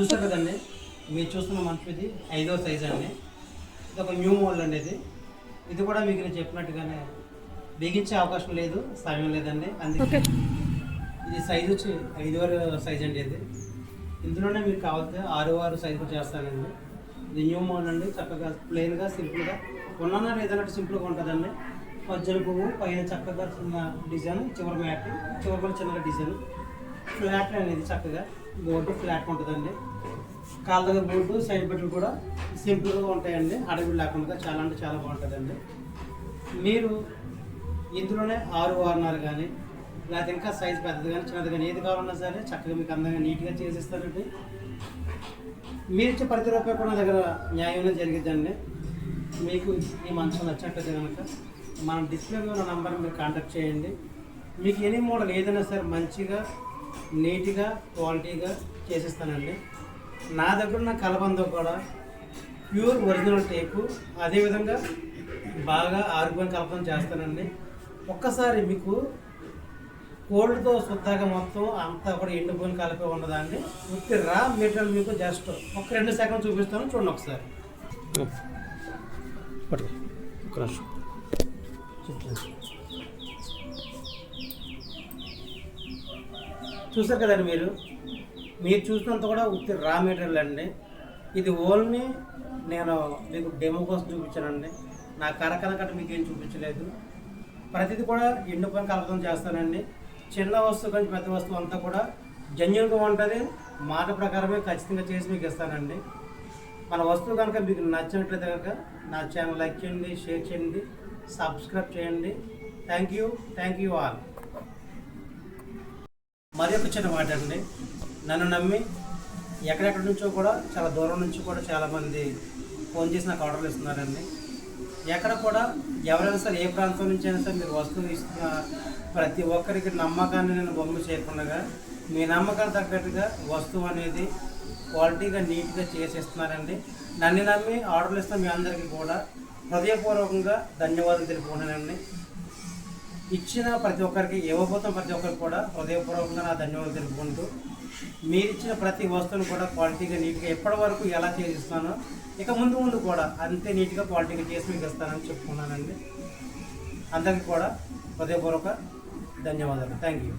చూసారు కదండి, మీరు చూస్తున్న మంచిది 5వ సైజ్ అండి. ఇది ఒక న్యూ మోడల్ అండి. ఇది కూడా మీకు నేను చెప్పినట్టుగానే బిగించే అవకాశం లేదు, సమయం లేదండి. అందుకే ఇది సైజ్ వచ్చి 5వ సైజ్ అండి. ఇందులోనే మీకు కావాల్సిన 6వ సైజ్ కూడా చేస్తానండి. ఇది న్యూ మోడల్ అండి. చక్కగా ప్లెయిన్గా సింపుల్గా కొన్నా లేదన్నట్టు సింపుల్గా ఉంటుందండి. మధ్యలో పువ్వు పైన చక్కగా చిన్న డిజైన్, చివరి మ్యాట్, చివరి కూడా చిన్నగా డిజైన్, ఫ్లాట్ అనేది చక్కగా బోర్డు ఫ్లాట్ ఉంటుందండి. కాళ్ళ దగ్గర బోర్డు, సైడ్ బట్టలు కూడా సింపుల్గా ఉంటాయండి, అడవి లేకుండా చాలా అంటే చాలా బాగుంటుందండి. మీరు ఇందులోనే 6 కానీ లేకపోతే ఇంకా సైజ్ పెద్దది కానీ చిన్నది కానీ ఏది కావాలన్నా సరే చక్కగా మీకు అందంగా నీట్గా చేసిస్తారండి. మీరు ఇచ్చే ప్రతి రూపాయి కూడా దగ్గర న్యాయంగా జరిగిద్దండి. మీకు ఈ మంచం నచ్చినట్లయితే కనుక మనం డిస్ప్లేలో ఉన్న నంబర్ మీరు కాంటాక్ట్ చేయండి. మీకు ఎనీ మోడల్ ఏదైనా సరే మంచిగా నీట్గా క్వాలిటీగా చేసిస్తానండి. నా దగ్గర ఉన్న కలబంద కూడా ప్యూర్ ఒరిజినల్ టేకు, అదేవిధంగా బాగా ఆరోగ్యం కలపడం చేస్తానండి. ఒక్కసారి మీకు కోల్డ్తో శుద్ధంగా మొత్తం అంతా కూడా ఎండిపోయిన కలిపి ఉండదండి. ఉత్తి రా మెటీరియల్ మీకు జస్ట్ ఒక 2 సెకండ్లు చూపిస్తాను, చూడండి ఒకసారి. చూసారు కదండి, మీరు చూసినంత కూడా ఉత్తి రా మెటీరియల్ అండి. ఇది ఓన్లీ నేను మీకు డెమో కోసం చూపించానండి. నా కరకన కట్ట మీకు ఏం చూపించలేదు. ప్రతిదీ కూడా ఎండుపైన కలపడం చేస్తానండి. చిన్న వస్తువు కానీ పెద్ద వస్తువు అంతా కూడా జెన్యూన్గా ఉంటుంది. మాట ప్రకారమే ఖచ్చితంగా చేసి మీకు ఇస్తానండి. మన వస్తువు కనుక మీకు నచ్చినట్లయితే కనుక నా ఛానల్ లైక్ చేయండి, షేర్ చేయండి, సబ్స్క్రైబ్ చేయండి. Thank you all. మరి ఒక చిన్న మాట అండి, నన్ను నమ్మి ఎక్కడెక్కడి నుంచో కూడా చాలా దూరం నుంచి కూడా చాలామంది ఫోన్ చేసి నాకు ఆర్డర్లు ఇస్తున్నారండి. ఎక్కడ కూడా ఎవరైనా సరే ఏ ప్రాంతం నుంచి అయినా సరే మీరు వస్తువులు ఇస్తున్న ప్రతి ఒక్కరికి నమ్మకాన్ని నేను బొమ్మ చేయకుండా మీ నమ్మకాలు తగ్గట్టుగా వస్తువు అనేది క్వాలిటీగా నీట్గా చేసేస్తున్నారండి. నన్ను నమ్మి ఆర్డర్లు ఇస్తున్న మీ అందరికీ కూడా హృదయపూర్వకంగా ధన్యవాదాలు తెలుపుకున్నానండి. ఇచ్చిన ప్రతి ఒక్కరికి, ఇవ్వబోతున్న ప్రతి ఒక్కరికి కూడా హృదయపూర్వకంగా నా ధన్యవాదాలు తెలుపుకుంటూ, మీరు ఇచ్చిన ప్రతి వస్తువును కూడా క్వాలిటీగా నీట్గా ఎప్పటి వరకు ఎలా చేసిస్తానో ఇక ముందు కూడా అంతే నీట్గా క్వాలిటీగా చేసి మీకు ఇస్తానని చెప్పుకున్నానండి. అందరికీ కూడా హృదయపూర్వక ధన్యవాదాలు. Thank you.